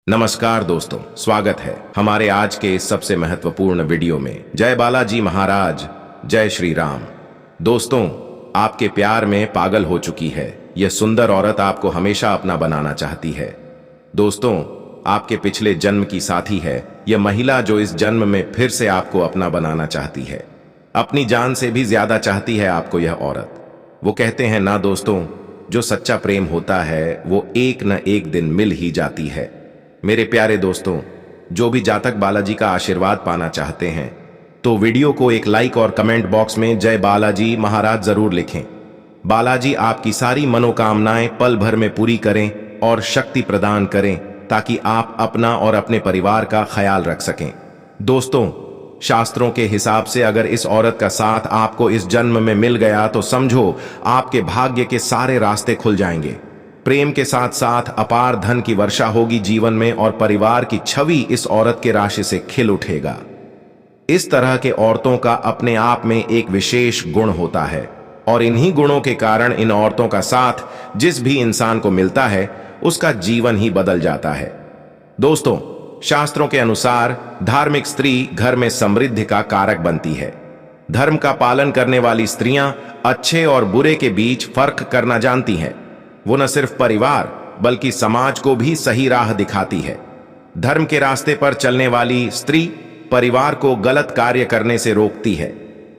नमस्कार दोस्तों, स्वागत है हमारे आज के इस सबसे महत्वपूर्ण वीडियो में। जय बालाजी महाराज, जय श्री राम। दोस्तों, आपके प्यार में पागल हो चुकी है यह सुंदर औरत आपको हमेशा अपना बनाना चाहती है। दोस्तों, आपके पिछले जन्म की साथी है यह महिला जो इस जन्म में फिर से आपको अपना बनाना चाहती है। अपनी जान से भी ज्यादा चाहती है आपको यह औरत। वो कहते हैं ना दोस्तों, जो सच्चा प्रेम होता है वो एक न एक दिन मिल ही जाती है। मेरे प्यारे दोस्तों, जो भी जातक बालाजी का आशीर्वाद पाना चाहते हैं तो वीडियो को एक लाइक और कमेंट बॉक्स में जय बालाजी महाराज जरूर लिखें। बालाजी आपकी सारी मनोकामनाएं पल भर में पूरी करें और शक्ति प्रदान करें ताकि आप अपना और अपने परिवार का ख्याल रख सकें। दोस्तों, शास्त्रों के हिसाब से अगर इस औरत का साथ आपको इस जन्म में मिल गया तो समझो आपके भाग्य के सारे रास्ते खुल जाएंगे। प्रेम के साथ साथ अपार धन की वर्षा होगी जीवन में और परिवार की छवि इस औरत के राशि से खिल उठेगा। इस तरह के औरतों का अपने आप में एक विशेष गुण होता है और इन्हीं गुणों के कारण इन औरतों का साथ जिस भी इंसान को मिलता है उसका जीवन ही बदल जाता है। दोस्तों, शास्त्रों के अनुसार धार्मिक स्त्री घर में समृद्धि का कारक बनती है। धर्म का पालन करने वाली स्त्रियां अच्छे और बुरे के बीच फर्क करना जानती हैं। वो न सिर्फ परिवार बल्कि समाज को भी सही राह दिखाती है। धर्म के रास्ते पर चलने वाली स्त्री परिवार को गलत कार्य करने से रोकती है।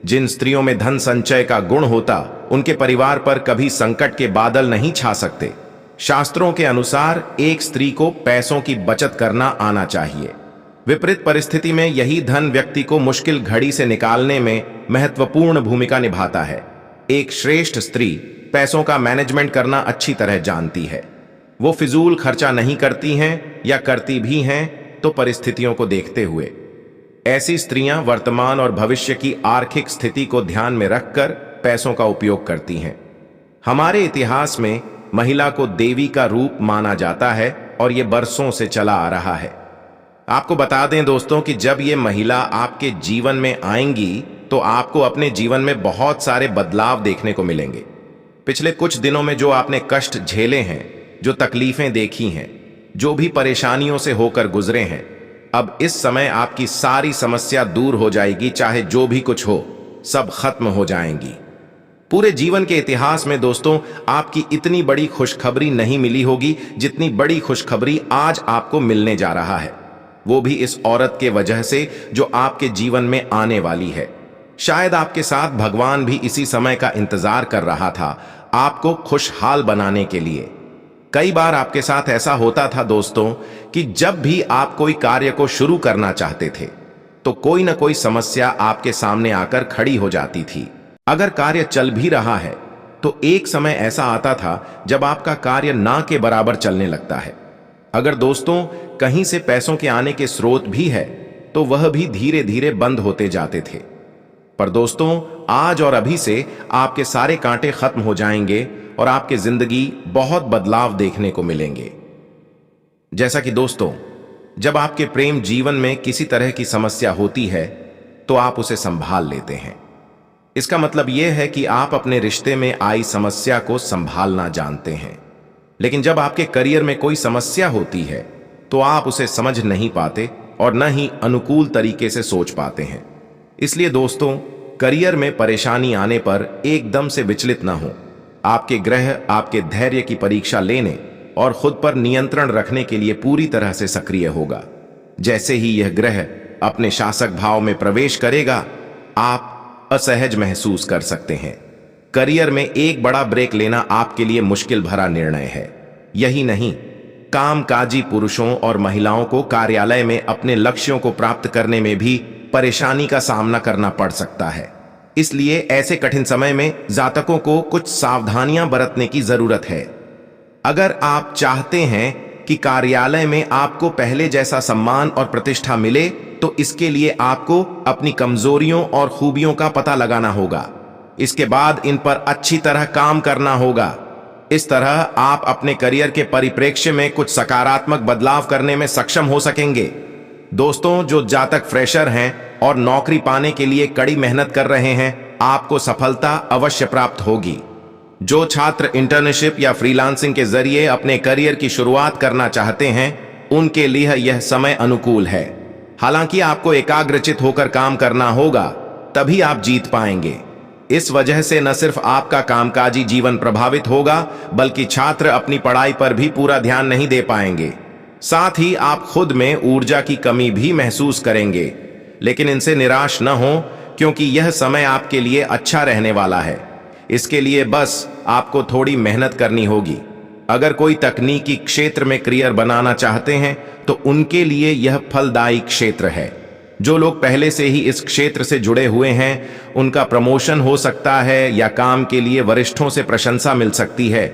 जिन स्त्रियों में धन संचय का गुण होता उनके परिवार पर कभी संकट के बादल नहीं छा सकते। शास्त्रों के अनुसार एक स्त्री को पैसों की बचत करना आना चाहिए। विपरीत परिस्थिति में यही धन व्यक्ति को मुश्किल घड़ी से निकालने में महत्वपूर्ण भूमिका निभाता है। एक श्रेष्ठ स्त्री पैसों का मैनेजमेंट करना अच्छी तरह जानती है। वो फिजूल खर्चा नहीं करती हैं या करती भी हैं तो परिस्थितियों को देखते हुए। ऐसी स्त्रियां वर्तमान और भविष्य की आर्थिक स्थिति को ध्यान में रखकर पैसों का उपयोग करती हैं। हमारे इतिहास में महिला को देवी का रूप माना जाता है और ये बरसों से चला आ रहा है। आपको बता दें दोस्तों कि जब ये महिला आपके जीवन में आएंगी तो आपको अपने जीवन में बहुत सारे बदलाव देखने को मिलेंगे। पिछले कुछ दिनों में जो आपने कष्ट झेले हैं, जो तकलीफें देखी हैं, जो भी परेशानियों से होकर गुजरे हैं, अब इस समय आपकी सारी समस्या दूर हो जाएगी। चाहे जो भी कुछ हो सब खत्म हो जाएंगी। पूरे जीवन के इतिहास में दोस्तों आपकी इतनी बड़ी खुशखबरी नहीं मिली होगी जितनी बड़ी खुशखबरी आज आपको मिलने जा रहा है। वो भी इस औरत के वजह से जो आपके जीवन में आने वाली है। शायद आपके साथ भगवान भी इसी समय का इंतजार कर रहा था आपको खुशहाल बनाने के लिए। कई बार आपके साथ ऐसा होता था दोस्तों कि जब भी आप कोई कार्य को शुरू करना चाहते थे तो कोई ना कोई समस्या आपके सामने आकर खड़ी हो जाती थी। अगर कार्य चल भी रहा है तो एक समय ऐसा आता था जब आपका कार्य ना के बराबर चलने लगता है। अगर दोस्तों कहीं से पैसों के आने के स्रोत भी है तो वह भी धीरे धीरे बंद होते जाते थे। पर दोस्तों, आज और अभी से आपके सारे कांटे खत्म हो जाएंगे और आपके जिंदगी बहुत बदलाव देखने को मिलेंगे। जैसा कि दोस्तों, जब आपके प्रेम जीवन में किसी तरह की समस्या होती है तो आप उसे संभाल लेते हैं। इसका मतलब यह है कि आप अपने रिश्ते में आई समस्या को संभालना जानते हैं। लेकिन जब आपके करियर में कोई समस्या होती है तो आप उसे समझ नहीं पाते और न ही अनुकूल तरीके से सोच पाते हैं। इसलिए दोस्तों, करियर में परेशानी आने पर एकदम से विचलित ना हो। आपके ग्रह आपके धैर्य की परीक्षा लेने और खुद पर नियंत्रण रखने के लिए पूरी तरह से सक्रिय होगा। जैसे ही यह ग्रह अपने शासक भाव में प्रवेश करेगा, आप असहज महसूस कर सकते हैं। करियर में एक बड़ा ब्रेक लेना आपके लिए मुश्किल भरा निर्णय है। यही नहीं, कामकाजी पुरुषों और महिलाओं को कार्यालय में अपने लक्ष्यों को प्राप्त करने में भी परेशानी का सामना करना पड़ सकता है। इसलिए ऐसे कठिन समय में जातकों को कुछ सावधानियां बरतने की जरूरत है। अगर आप चाहते हैं कि कार्यालय में आपको पहले जैसा सम्मान और प्रतिष्ठा मिले तो इसके लिए आपको अपनी कमजोरियों और खूबियों का पता लगाना होगा। इसके बाद इन पर अच्छी तरह काम करना होगा। इस तरह आप अपने करियर के परिप्रेक्ष्य में कुछ सकारात्मक बदलाव करने में सक्षम हो सकेंगे। दोस्तों, जो जातक फ्रेशर हैं और नौकरी पाने के लिए कड़ी मेहनत कर रहे हैं, आपको सफलता अवश्य प्राप्त होगी। जो छात्र इंटर्नशिप या फ्रीलांसिंग के जरिए अपने करियर की शुरुआत करना चाहते हैं, उनके लिए यह समय अनुकूल है। हालांकि आपको एकाग्रचित होकर काम करना होगा, तभी आप जीत पाएंगे। इस वजह से न सिर्फ आपका कामकाजी जीवन प्रभावित होगा, बल्कि छात्र अपनी पढ़ाई पर भी पूरा ध्यान नहीं दे पाएंगे। साथ ही आप खुद में ऊर्जा की कमी भी महसूस करेंगे। लेकिन इनसे निराश न हो, क्योंकि यह समय आपके लिए अच्छा रहने वाला है। इसके लिए बस आपको थोड़ी मेहनत करनी होगी। अगर कोई तकनीकी क्षेत्र में करियर बनाना चाहते हैं तो उनके लिए यह फलदायी क्षेत्र है। जो लोग पहले से ही इस क्षेत्र से जुड़े हुए हैं, उनका प्रमोशन हो सकता है या काम के लिए वरिष्ठों से प्रशंसा मिल सकती है।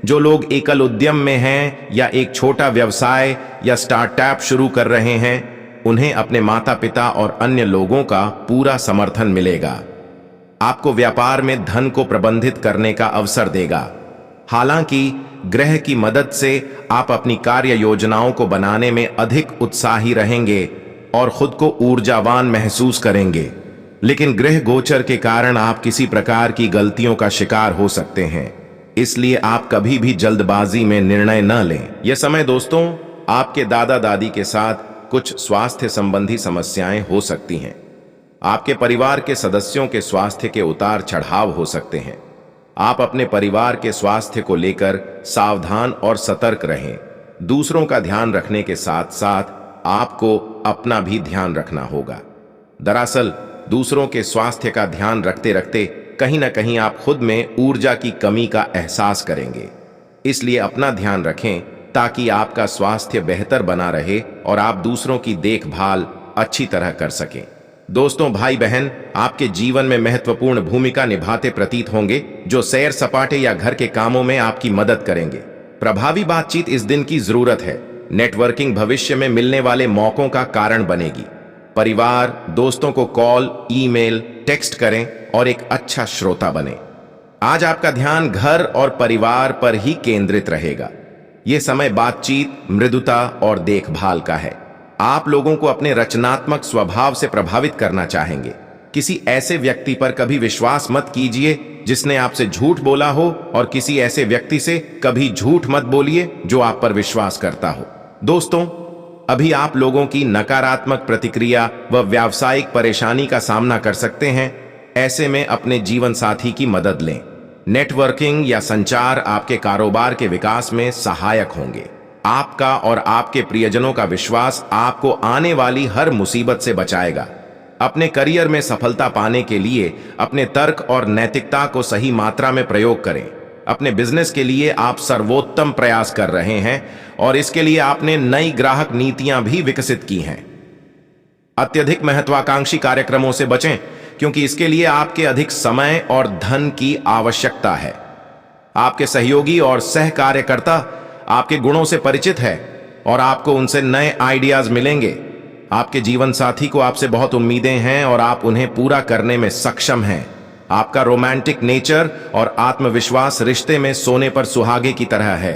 जो लोग एकल उद्यम में हैं या एक छोटा व्यवसाय या स्टार्टअप शुरू कर रहे हैं, उन्हें अपने माता पिता और अन्य लोगों का पूरा समर्थन मिलेगा। आपको व्यापार में धन को प्रबंधित करने का अवसर देगा। हालांकि ग्रह की मदद से आप अपनी कार्य योजनाओं को बनाने में अधिक उत्साही रहेंगे और खुद को ऊर्जावान महसूस करेंगे। लेकिन ग्रह गोचर के कारण आप किसी प्रकार की गलतियों का शिकार हो सकते हैं, इसलिए आप कभी भी जल्दबाजी में निर्णय न लें। यह समय दोस्तों, आपके दादा दादी के साथ कुछ स्वास्थ्य संबंधी समस्याएं हो सकती हैं। आपके परिवार के सदस्यों के स्वास्थ्य के उतार चढ़ाव हो सकते हैं। आप अपने परिवार के स्वास्थ्य को लेकर सावधान और सतर्क रहें। दूसरों का ध्यान रखने के साथ साथ आपको अपना भी ध्यान रखना होगा। दरअसल दूसरों के स्वास्थ्य का ध्यान रखते रखते कहीं ना कहीं आप खुद में ऊर्जा की कमी का एहसास करेंगे। इसलिए अपना ध्यान रखें ताकि आपका स्वास्थ्य बेहतर बना रहे और आप दूसरों की देखभाल अच्छी तरह कर सकें। दोस्तों, भाई बहन आपके जीवन में महत्वपूर्ण भूमिका निभाते प्रतीत होंगे, जो सैर सपाटे या घर के कामों में आपकी मदद करेंगे। प्रभावी बातचीत इस दिन की जरूरत है। नेटवर्किंग भविष्य में मिलने वाले मौकों का कारण बनेगी। परिवार, दोस्तों को कॉल, ईमेल, टेक्स्ट करें और एक अच्छा श्रोता बने। आज आपका ध्यान घर और परिवार पर ही केंद्रित रहेगा। यह समय बातचीत, मृदुता और देखभाल का है। आप लोगों को अपने रचनात्मक स्वभाव से प्रभावित करना चाहेंगे। किसी ऐसे व्यक्ति पर कभी विश्वास मत कीजिए जिसने आपसे झूठ बोला हो, और किसी ऐसे व्यक्ति से कभी झूठ मत बोलिए जो आप पर विश्वास करता हो। दोस्तों, अभी आप लोगों की नकारात्मक प्रतिक्रिया व व्यावसायिक परेशानी का सामना कर सकते हैं। ऐसे में अपने जीवन साथी की मदद लें। नेटवर्किंग या संचार आपके कारोबार के विकास में सहायक होंगे। आपका और आपके प्रियजनों का विश्वास आपको आने वाली हर मुसीबत से बचाएगा। अपने करियर में सफलता पाने के लिए अपने तर्क और नैतिकता को सही मात्रा में प्रयोग करें। अपने बिजनेस के लिए आप सर्वोत्तम प्रयास कर रहे हैं और इसके लिए आपने नई ग्राहक नीतियां भी विकसित की हैं। अत्यधिक महत्वाकांक्षी कार्यक्रमों से बचें, क्योंकि इसके लिए आपके अधिक समय और धन की आवश्यकता है। आपके सहयोगी और सह कार्यकर्ता आपके गुणों से परिचित है और आपको उनसे नए आइडियाज मिलेंगे। आपके जीवन साथी को आपसे बहुत उम्मीदें हैं और आप उन्हें पूरा करने में सक्षम हैं। आपका रोमांटिक नेचर और आत्मविश्वास रिश्ते में सोने पर सुहागे की तरह है।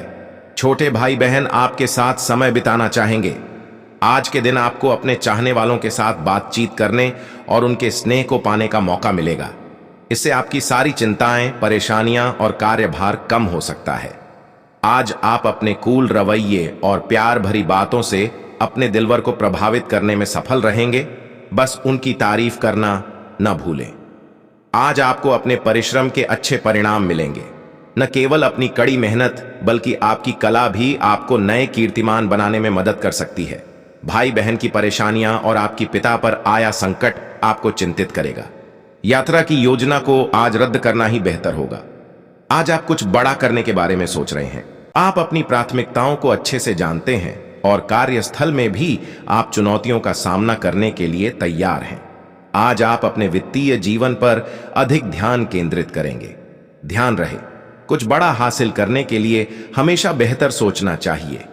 छोटे भाई बहन आपके साथ समय बिताना चाहेंगे। आज के दिन आपको अपने चाहने वालों के साथ बातचीत करने और उनके स्नेह को पाने का मौका मिलेगा। इससे आपकी सारी चिंताएं, परेशानियां और कार्यभार कम हो सकता है। आज आप अपने कूल रवैये और प्यार भरी बातों से अपने दिलवर को प्रभावित करने में सफल रहेंगे। बस उनकी तारीफ करना न भूलें। आज आपको अपने परिश्रम के अच्छे परिणाम मिलेंगे। न केवल अपनी कड़ी मेहनत, बल्कि आपकी कला भी आपको नए कीर्तिमान बनाने में मदद कर सकती है। भाई बहन की परेशानियां और आपकी पिता पर आया संकट आपको चिंतित करेगा। यात्रा की योजना को आज रद्द करना ही बेहतर होगा। आज आप कुछ बड़ा करने के बारे में सोच रहे हैं। आप अपनी प्राथमिकताओं को अच्छे से जानते हैं और कार्यस्थल में भी आप चुनौतियों का सामना करने के लिए तैयार हैं। आज आप अपने वित्तीय जीवन पर अधिक ध्यान केंद्रित करेंगे। ध्यान रहे, कुछ बड़ा हासिल करने के लिए हमेशा बेहतर सोचना चाहिए।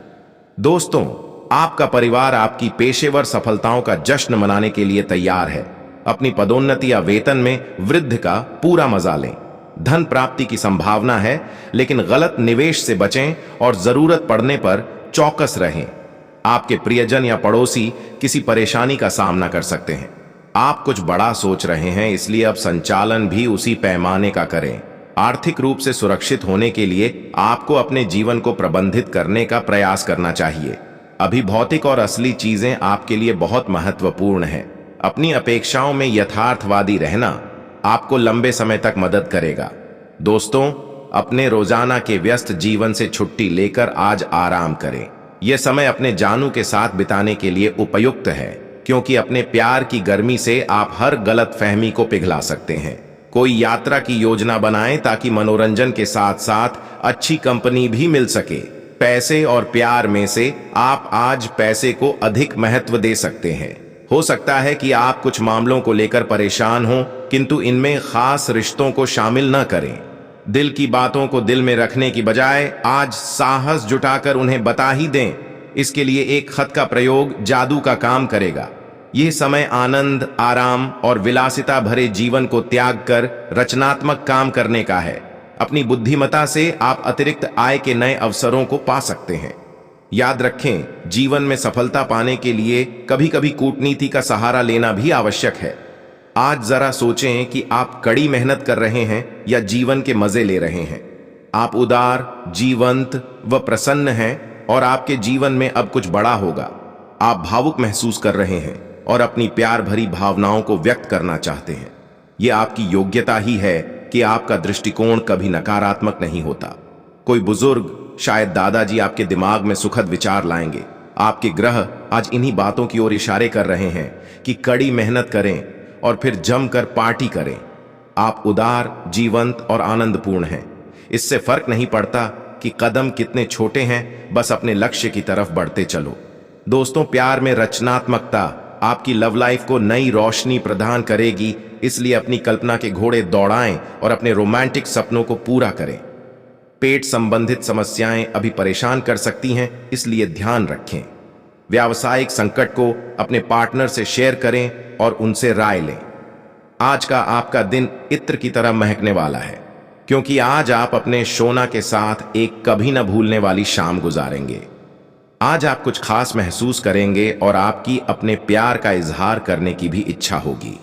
दोस्तों, आपका परिवार आपकी पेशेवर सफलताओं का जश्न मनाने के लिए तैयार है। अपनी पदोन्नति या वेतन में वृद्धि का पूरा मजा लें। धन प्राप्ति की संभावना है, लेकिन गलत निवेश से बचें और जरूरत पड़ने पर चौकस रहें। आपके प्रियजन या पड़ोसी किसी परेशानी का सामना कर सकते हैं। आप कुछ बड़ा सोच रहे हैं, इसलिए अब संचालन भी उसी पैमाने का करें। आर्थिक रूप से सुरक्षित होने के लिए आपको अपने जीवन को प्रबंधित करने का प्रयास करना चाहिए। अभी भौतिक और असली चीजें आपके लिए बहुत महत्वपूर्ण हैं। अपनी अपेक्षाओं में यथार्थवादी रहना आपको लंबे समय तक मदद करेगा। दोस्तों, अपने रोजाना के व्यस्त जीवन से छुट्टी लेकर आज आराम करें। यह समय अपने जानू के साथ बिताने के लिए उपयुक्त है, क्योंकि अपने प्यार की गर्मी से आप हर गलत फहमी को पिघला सकते हैं। कोई यात्रा की योजना बनाएं ताकि मनोरंजन के साथ साथ अच्छी कंपनी भी मिल सके। पैसे और प्यार में से आप आज पैसे को अधिक महत्व दे सकते हैं। हो सकता है कि आप कुछ मामलों को लेकर परेशान हों, किंतु इनमें खास रिश्तों को शामिल न करें। दिल की बातों को दिल में रखने की बजाय आज साहस जुटाकर उन्हें बता ही दें। इसके लिए एक खत का प्रयोग जादू का काम करेगा। यह समय आनंद, आराम और विलासिता भरे जीवन को त्याग कर रचनात्मक काम करने का है। अपनी बुद्धिमत्ता से आप अतिरिक्त आय के नए अवसरों को पा सकते हैं। याद रखें, जीवन में सफलता पाने के लिए कभी कभी कूटनीति का सहारा लेना भी आवश्यक है। आज जरा सोचें कि आप कड़ी मेहनत कर रहे हैं या जीवन के मजे ले रहे हैं। आप उदार, जीवंत व प्रसन्न हैं और आपके जीवन में अब कुछ बड़ा होगा। आप भावुक महसूस कर रहे हैं और अपनी प्यार भरी भावनाओं को व्यक्त करना चाहते हैं। यह आपकी योग्यता ही है कि आपका दृष्टिकोण कभी नकारात्मक नहीं होता। कोई बुजुर्ग, शायद दादाजी, आपके दिमाग में सुखद विचार लाएंगे। आपके ग्रह आज इन्हीं बातों की ओर इशारे कर रहे हैं कि कड़ी मेहनत करें और फिर जमकर पार्टी करें। आप उदार, जीवंत और आनंदपूर्ण हैं। इससे फर्क नहीं पड़ता कि कदम कितने छोटे हैं, बस अपने लक्ष्य की तरफ बढ़ते चलो। दोस्तों, प्यार में रचनात्मकता आपकी लव लाइफ को नई रोशनी प्रदान करेगी, इसलिए अपनी कल्पना के घोड़े दौड़ाएं और अपने रोमांटिक सपनों को पूरा करें। पेट संबंधित समस्याएं अभी परेशान कर सकती हैं, इसलिए ध्यान रखें। व्यावसायिक संकट को अपने पार्टनर से शेयर करें और उनसे राय लें। आज का आपका दिन इत्र की तरह महकने वाला है, क्योंकि आज आप अपने शोना के साथ एक कभी न भूलने वाली शाम गुजारेंगे। आज आप कुछ खास महसूस करेंगे और आपकी अपने प्यार का इजहार करने की भी इच्छा होगी।